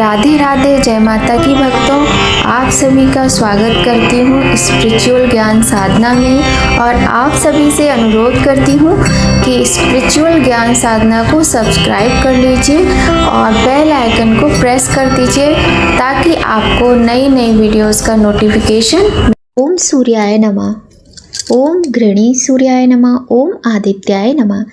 राधे राधे, जय माता की भक्तों। आप सभी का स्वागत करती हूँ स्पिरिचुअल ज्ञान साधना में और आप सभी से अनुरोध करती हूँ कि स्पिरिचुअल ज्ञान साधना को सब्सक्राइब कर लीजिए और बेल आइकन को प्रेस कर दीजिए ताकि आपको नई नई वीडियोस का नोटिफिकेशन। ओम सूर्याय नमः, ओम घृणी सूर्याय नमः, ओम आदित्याय नमः।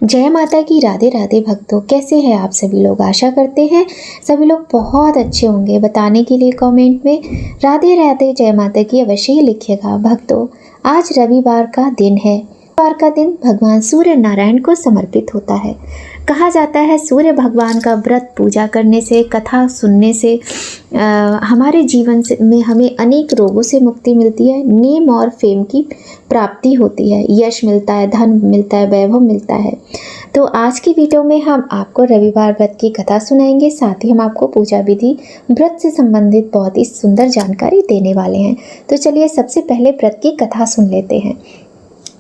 जय माता की। राधे राधे भक्तों, कैसे हैं आप सभी लोग? आशा करते हैं सभी लोग बहुत अच्छे होंगे। बताने के लिए कमेंट में राधे राधे जय माता की अवश्य ही लिखिएगा। भक्तों, आज रविवार का दिन है। रविवार का दिन भगवान सूर्य नारायण को समर्पित होता है। कहा जाता है सूर्य भगवान का व्रत पूजा करने से, कथा सुनने से हमारे जीवन में हमें अनेक रोगों से मुक्ति मिलती है, नेम और फेम की प्राप्ति होती है, यश मिलता है, धन मिलता है, वैभव मिलता है। तो आज की वीडियो में हम आपको रविवार व्रत की कथा सुनाएंगे, साथ ही हम आपको पूजा विधि, व्रत से संबंधित बहुत ही सुंदर जानकारी देने वाले हैं। तो चलिए सबसे पहले व्रत की कथा सुन लेते हैं।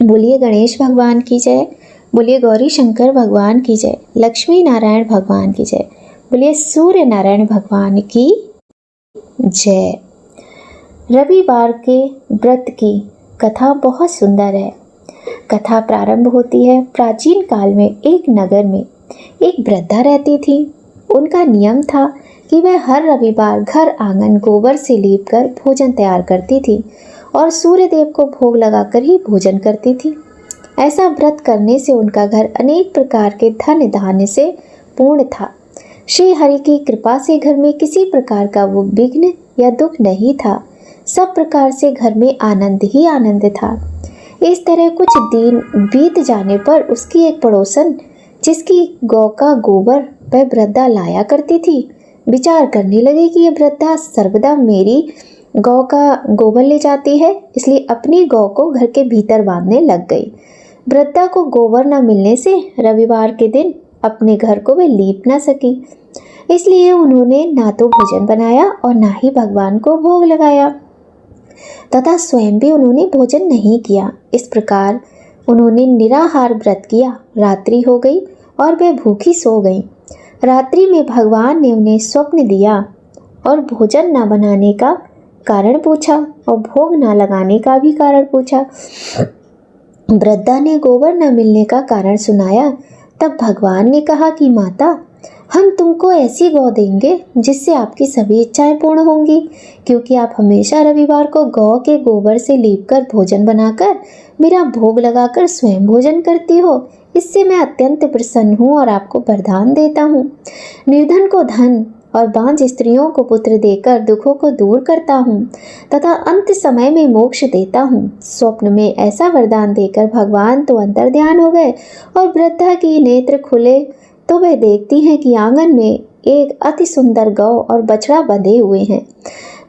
बोलिए गणेश भगवान की जय, बोलिए गौरी शंकर भगवान की जय, लक्ष्मी नारायण भगवान की जय, बोलिए सूर्य नारायण भगवान की जय। रविवार के व्रत की कथा बहुत सुंदर है। कथा प्रारंभ होती है प्राचीन काल में एक नगर में एक वृद्धा रहती थी। उनका नियम था कि वह हर रविवार घर आंगन गोबर से लीपकर भोजन तैयार करती थी और सूर्य देव को भोग लगाकर ही भोजन करती थी। ऐसा व्रत करने से उनका घर अनेक प्रकार के धन धान्य से पूर्ण था। श्री हरि की कृपा से घर में किसी प्रकार का वो विघ्न या दुख नहीं था। सब प्रकार से घर में आनंद ही आनंद था। इस तरह कुछ दिन बीत जाने पर उसकी एक पड़ोसन, जिसकी गौ का गोबर वह वृद्धा लाया करती थी, विचार करने लगी कि यह वृद्धा सर्वदा मेरी गौ का गोबर ले जाती है, इसलिए अपनी गौ को घर के भीतर बांधने लग गई। वृद्धा को गोबर न मिलने से रविवार के दिन अपने घर को वे लीप न सकी, इसलिए उन्होंने ना तो भोजन बनाया और ना ही भगवान को भोग लगाया तथा स्वयं भी उन्होंने भोजन नहीं किया। इस प्रकार उन्होंने निराहार व्रत किया। रात्रि हो गई और वे भूखी सो गईं। रात्रि में भगवान ने उन्हें स्वप्न दिया और भोजन न बनाने का कारण पूछा और भोग न लगाने का भी कारण पूछा। वृद्धा ने गोबर न मिलने का कारण सुनाया। तब भगवान ने कहा कि माता, हम तुमको ऐसी गौ देंगे जिससे आपकी सभी इच्छाएं पूर्ण होंगी, क्योंकि आप हमेशा रविवार को गौ के गोबर से लीपकर भोजन बनाकर मेरा भोग लगाकर स्वयं भोजन करती हो। इससे मैं अत्यंत प्रसन्न हूँ और आपको वरदान देता हूँ। निर्धन को धन और बांझ स्त्रियों को पुत्र देकर दुखों को दूर करता हूँ तथा अंत समय में मोक्ष देता हूँ। स्वप्न में ऐसा वरदान देकर भगवान तो अंतर्ध्यान हो गए और वृद्धा की नेत्र खुले तो वह देखती हैं कि आंगन में एक अति सुंदर गौ और बछड़ा बंधे हुए हैं।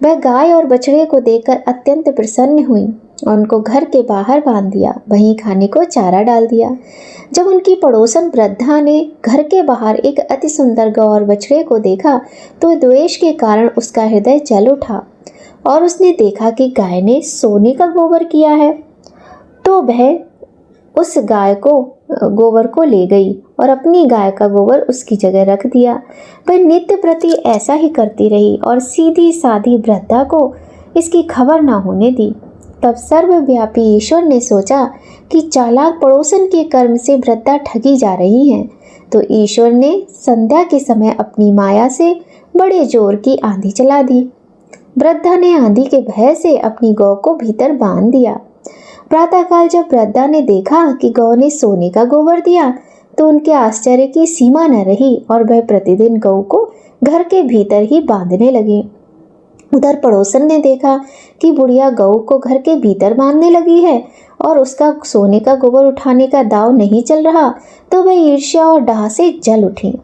वह गाय और बछड़े को देखकर अत्यंत प्रसन्न हुई और उनको घर के बाहर बांध दिया, वहीं खाने को चारा डाल दिया। जब उनकी पड़ोसन वृद्धा ने घर के बाहर एक अति सुंदर गौ और बछड़े को देखा तो द्वेष के कारण उसका हृदय जल उठा और उसने देखा कि गाय ने सोने का गोबर किया है, तो वह उस गाय को गोबर को ले गई और अपनी गाय का गोबर उसकी जगह रख दिया। वह नित्य प्रति ऐसा ही करती रही और सीधी साधी वृद्धा को इसकी खबर ना होने दी। तब सर्वव्यापी ईश्वर ने सोचा कि चालाक पड़ोसन के कर्म से वृद्धा ठगी जा रही है, तो ईश्वर ने संध्या के समय अपनी माया से बड़े जोर की आंधी चला दी। वृद्धा ने आंधी के भय से अपनी गौ को भीतर बांध दिया। प्रातःकाल जब वृद्धा ने देखा कि गौ ने सोने का गोबर दिया तो उनके आश्चर्य की सीमा न रही और वह प्रतिदिन गौ को घर के भीतर ही बांधने लगी। उधर पड़ोसन ने देखा कि बुढ़िया गौ को घर के भीतर बांधने लगी है और उसका सोने का गोबर उठाने का दाव नहीं चल रहा, तो वह ईर्ष्या और डाह से जल उठी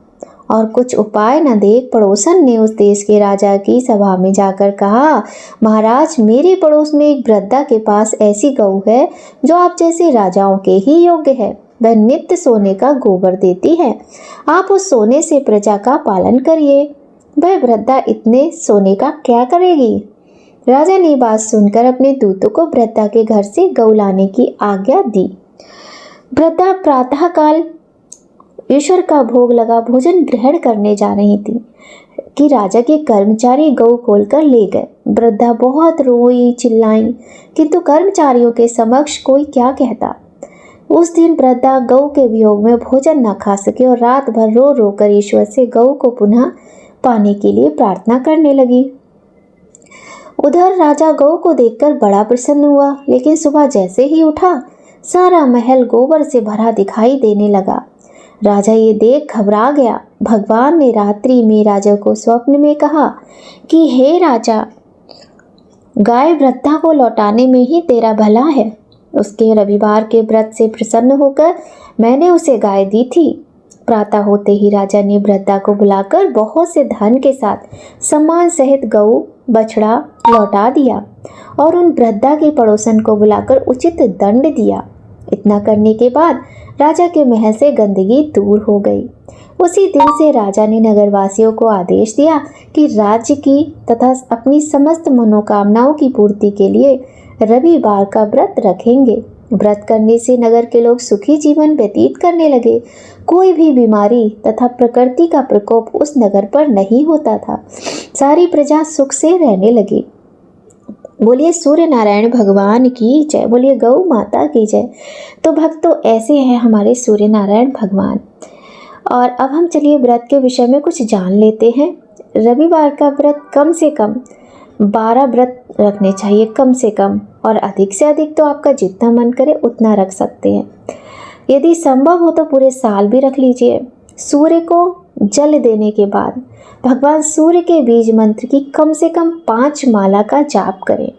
और कुछ उपाय न देख पड़ोसन ने उस देश के राजा की सभा में जाकर कहा, महाराज, मेरे पड़ोस में एक वृद्धा के पास ऐसी गौ है जो आप जैसे राजाओं के ही योग्य है। वह नित्य सोने का गोबर देती है। आप उस सोने से प्रजा का पालन करिए। वह वृद्धा इतने सोने का क्या करेगी? राजा ने बात सुनकर अपने दूतों को वृद्धा के घर से गौ लाने की आज्ञा दी। वृद्धा प्रातःकाल ईश्वर का भोग लगा भोजन ग्रहण करने जा रही थी कि राजा के कर्मचारी गऊ खोलकर ले गए। वृद्धा बहुत रोई चिल्लाई, किंतु कर्मचारियों के समक्ष कोई क्या कहता। उस दिन वृद्धा गऊ के वियोग में भोजन न खा सके और रात भर रो रो कर ईश्वर से गऊ को पुनः पाने के लिए प्रार्थना करने लगी। उधर राजा गऊ को देखकर बड़ा प्रसन्न हुआ, लेकिन सुबह जैसे ही उठा सारा महल गोबर से भरा दिखाई देने लगा। राजा ये देख घबरा गया। भगवान ने रात्रि में राजा को स्वप्न में कहा कि हे राजा, गाय वृद्धा को लौटाने में ही तेरा भला है। उसके रविवार के व्रत से प्रसन्न होकर मैंने उसे गाय दी थी। प्रातः होते ही राजा ने वृद्धा को बुलाकर बहुत से धन के साथ सम्मान सहित गऊ बछड़ा लौटा दिया और उन वृद्धा की पड़ोसन को बुलाकर उचित दंड दिया। इतना करने के बाद राजा के महल से गंदगी दूर हो गई। उसी दिन से राजा ने नगरवासियों को आदेश दिया कि राज्य की तथा अपनी समस्त मनोकामनाओं की पूर्ति के लिए रविवार का व्रत रखेंगे। व्रत करने से नगर के लोग सुखी जीवन व्यतीत करने लगे। कोई भी बीमारी तथा प्रकृति का प्रकोप उस नगर पर नहीं होता था। सारी प्रजा सुख से रहने लगी। बोलिए सूर्य नारायण भगवान की जय, बोलिए गौ माता की जय। तो भक्तों, ऐसे हैं हमारे सूर्य नारायण भगवान। और अब हम चलिए व्रत के विषय में कुछ जान लेते हैं। रविवार का व्रत कम से कम 12 व्रत रखने चाहिए, कम से कम, और अधिक से अधिक तो आपका जितना मन करे उतना रख सकते हैं। यदि संभव हो तो पूरे साल भी रख लीजिए। सूर्य को जल देने के बाद भगवान सूर्य के बीज मंत्र की कम से कम 5 माला का जाप करें।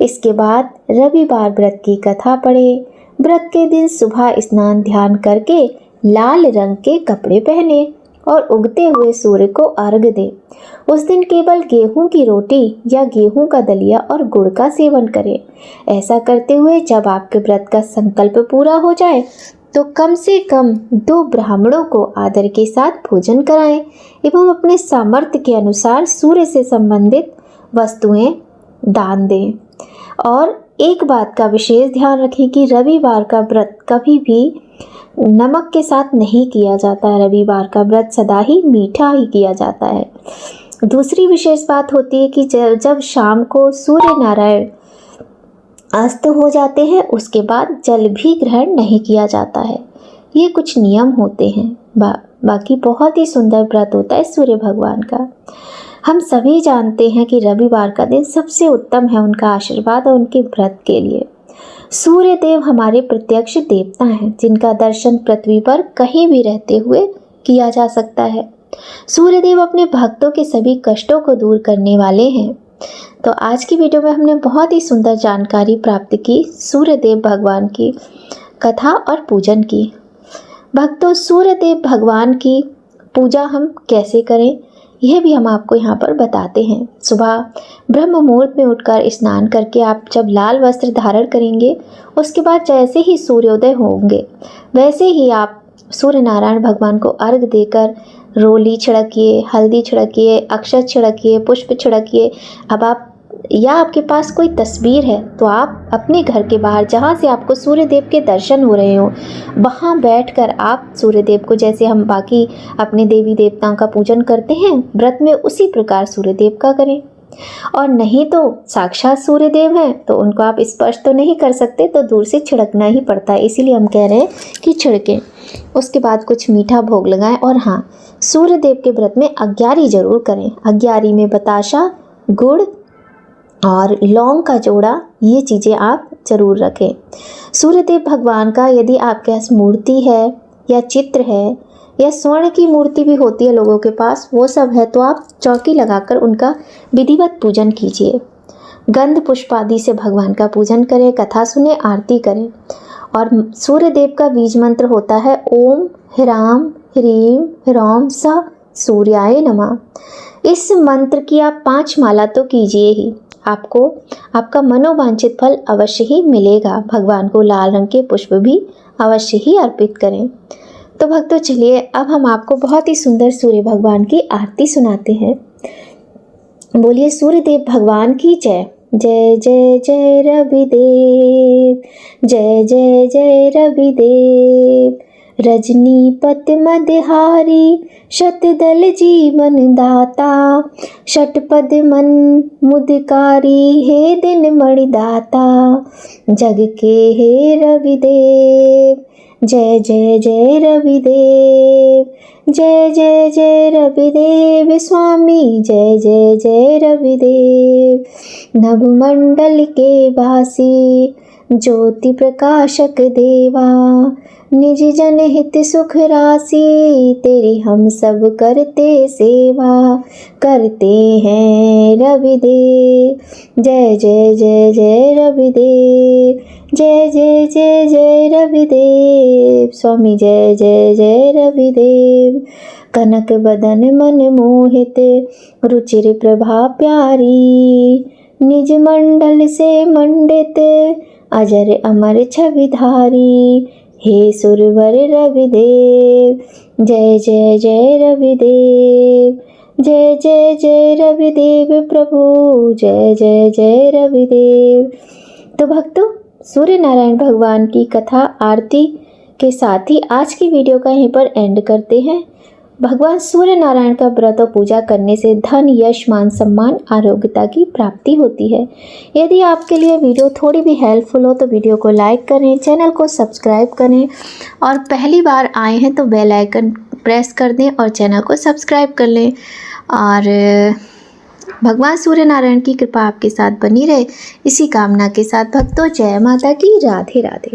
इसके बाद रविवार व्रत की कथा पढ़ें। व्रत के दिन सुबह स्नान ध्यान करके लाल रंग के कपड़े पहने और उगते हुए सूर्य को अर्घ दें। उस दिन केवल गेहूं की रोटी या गेहूं का दलिया और गुड़ का सेवन करें। ऐसा करते हुए जब आपके व्रत का संकल्प पूरा हो जाए तो कम से कम 2 ब्राह्मणों को आदर के साथ भोजन कराएं एवं अपने सामर्थ्य के अनुसार सूर्य से संबंधित वस्तुएं दान दें। और एक बात का विशेष ध्यान रखें कि रविवार का व्रत कभी भी नमक के साथ नहीं किया जाता है। रविवार का व्रत सदा ही मीठा ही किया जाता है। दूसरी विशेष बात होती है कि जब शाम को सूर्य नारायण अस्त हो जाते हैं उसके बाद जल भी ग्रहण नहीं किया जाता है। ये कुछ नियम होते हैं। बाकी बहुत ही सुंदर व्रत होता है सूर्य भगवान का। हम सभी जानते हैं कि रविवार का दिन सबसे उत्तम है उनका आशीर्वाद और उनके व्रत के लिए। सूर्य देव हमारे प्रत्यक्ष देवता हैं जिनका दर्शन पृथ्वी पर कहीं भी रहते हुए किया जा सकता है। सूर्य देव अपने भक्तों के सभी कष्टों को दूर करने वाले हैं। तो आज की वीडियो में हमने बहुत ही सुंदर जानकारी प्राप्त की सूर्य देव भगवान की कथा और पूजन की। भक्तों, सूर्य देव भगवान की पूजा हम कैसे करें यह भी हम आपको यहाँ पर बताते हैं। सुबह ब्रह्म मुहूर्त में उठकर स्नान करके आप जब लाल वस्त्र धारण करेंगे उसके बाद जैसे ही सूर्योदय होंगे वैसे ही आप सूर्य नारायण भगवान को अर्घ देकर रोली छिड़किए, हल्दी छिड़किए, अक्षत छिड़किए, पुष्प छिड़किए। अब आप या आपके पास कोई तस्वीर है तो आप अपने घर के बाहर जहाँ से आपको सूर्य देव के दर्शन हो रहे हो वहाँ बैठकर आप सूर्य देव को, जैसे हम बाकी अपने देवी देवताओं का पूजन करते हैं व्रत में, उसी प्रकार सूर्य देव का करें। और नहीं तो साक्षात सूर्य देव हैं तो उनको आप स्पर्श तो नहीं कर सकते, तो दूर से छिड़कना ही पड़ता है। इसीलिए हम कह रहे हैं कि छिड़कें। उसके बाद कुछ मीठा भोग लगाएं। और हाँ, सूर्य देव के व्रत में अग्यारी जरूर करें। अग्यारी में बताशा, गुड़ और लौंग का जोड़ा, ये चीज़ें आप जरूर रखें। सूर्य देव भगवान का यदि आपके पास मूर्ति है या चित्र है या स्वर्ण की मूर्ति भी होती है लोगों के पास, वो सब है तो आप चौकी लगाकर उनका विधिवत पूजन कीजिए। गंध पुष्प आदि से भगवान का पूजन करें, कथा सुने, आरती करें। और सूर्य देव का बीज मंत्र होता है ओम ह्राम ह्रीम ह्रौम स सूर्याय नमः। इस मंत्र की आप 5 माला तो कीजिए ही, आपको आपका मनोवांछित फल अवश्य ही मिलेगा। भगवान को लाल रंग के पुष्प भी अवश्य ही अर्पित करें। तो भक्तों, चलिए अब हम आपको बहुत ही सुंदर सूर्य भगवान की आरती सुनाते हैं। बोलिए सूर्य देव भगवान की जय। जय जय जय रवि देव, जय जय जय रवि देव। रजनी पत मदहारी शतदल जीवन दाता, षटपद मन मुदकारी हे दिन मणिदाता, जग के हे रविदेव, जय जय जय रविदेव, जय जय जय रविदेव स्वामी, जय जय जय रविदेव। नभमंडल के वासी ज्योति प्रकाशक देवा, निज जन हित सुख राशि, तेरी हम सब करते सेवा, करते हैं रविदेव, जय जय जय जय रविदेव, जय जय जय जय रविदेव स्वामी, जय जय जय रविदेव। कनक बदन मन मोहित, रुचिर प्रभा प्यारी, निज मंडल से मंडित, अजर अमर छविधारी, हे सुरवर रविदेव, जय जय जय रविदेव, जय जय जय रविदेव प्रभु, जय जय जय रविदेव। तो भक्तों, सूर्य नारायण भगवान की कथा आरती के साथ ही आज की वीडियो का यहीं पर एंड करते हैं। भगवान सूर्य नारायण का व्रत और पूजा करने से धन, यश, मान, सम्मान, आरोग्यता की प्राप्ति होती है। यदि आपके लिए वीडियो थोड़ी भी हेल्पफुल हो तो वीडियो को लाइक करें, चैनल को सब्सक्राइब करें और पहली बार आए हैं तो बेल आइकन प्रेस कर दें और चैनल को सब्सक्राइब कर लें। और भगवान सूर्य नारायण की कृपा आपके साथ बनी रहे, इसी कामना के साथ भक्तों, जय माता की, राधे राधे।